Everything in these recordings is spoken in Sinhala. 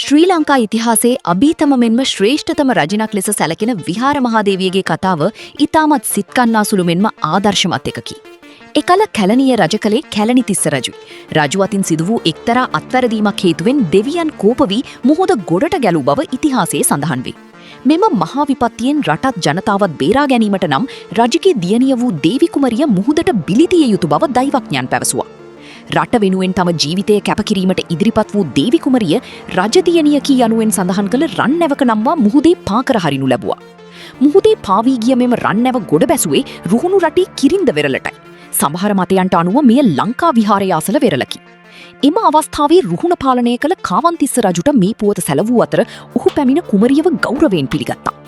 ශ්‍රී ලංකා ඉතිහාසයේ අභීතම මෙන්ම ශ්‍රේෂ්ඨතම රජනක් ලෙස සැලකෙන විහාර මහාදේවියගේ කතාව ඉතාමත් සිත්කන්නාසුළු මෙන්ම ආදර්ශමත් එකකි. එකල කැලණිය රජ කළේ කැලණිතිස්ස රජුයි. රජු අතින් සිදු වූ එක්තරා අත්වැරදීමක් හේතුවෙන් දෙවියන් කෝප වී මුහුද ගොඩට ගැලූ බව ඉතිහාසයේ සඳහන් වේ. මෙම මහා විපත්තියෙන් රටත් ජනතාවත් බේරා ගැනීමට නම් රජුගේ දියණිය වූ දේවි කුමරිය මුහුදට බිලිදිය යුතු බව දෛවඥයන් පැවසුවා. රට වෙනුවෙන් තම ජීවිතය කැපකිරීමට ඉදිරිපත් වූ දේවි කුමරිය රජදියණිය කී යනුවෙන් සඳහන් කළ රන් නැවක නම්වා මුහුදේ පාකර හරිනු ලැබුවා. මුහුදේ පාවී ගිය මෙම රන් නැව ගොඩ බැසුවේ රුහුණු රටේ කිරින්ද වෙරළටයි. සමහර මතයන්ට අනුව මෙය ලංකා විහාරය අසල වෙරළකි. එම අවස්ථාවේ රුහුණ පාලනය කළ කාවන්තිස්ස රජුට මේ පුවත සැලවූ අතර ඔහු පැමිණ කුමරියව ගෞරවයෙන් පිළිගත්තා.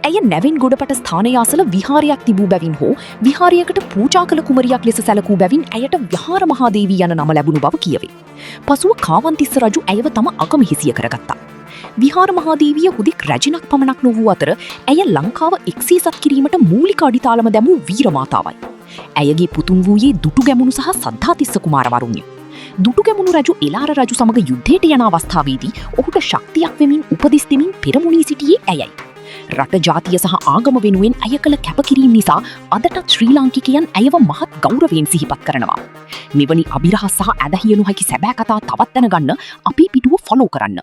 ඇය නැවින් ගොඩපට ස්ථානය අසල විහාරයක් තිබූ බැවින් හෝ විහාරයකට පූජා කළ කුමරියක් ලෙස සැලකූ බැවින් ඇයට විහාර මහාදේවී යන නම ලැබුණු බව කියවේ. පසුව කාවන්තිස්ස රජු ඇයව තම අගමහිසිය කරගත්තා. විහාර මහාදේවිය හුදෙක් රැජිනක් පමණක් නොවූ අතර ඇය ලංකාව එක්සීසත් කිරීමට මූලික අඩිතාලම දැමූ වීරමාතාවයි. ඇයගේ පුතුන් වූයේ දුටුගැමුණු සහ සද්ධාතිස්ස කුමාරවරුන්ය. දුටුගැමුණු රජු එලාර රජු සමග යුද්ධයට යන අවස්ථාවේදී ඔහුට ශක්තියක් වෙමින් උපදෙස් දෙමින් පෙරමුණී සිටියේ ඇයයි. රට ජාතිය සහ ආගම වෙනුවෙන් ඇය කළ කැපකිරීම නිසා අදටත් ශ්‍රී ලාංකිකයන් ඇයව මහත් ගෞරවයෙන් සිහිපත් කරනවා. මෙවැනි අභිරහස් සහ ඇදහියනු හැකි සැබෑ කතා තවත් දැනගන්න අපේ පිටුව ෆොලෝ කරන්න.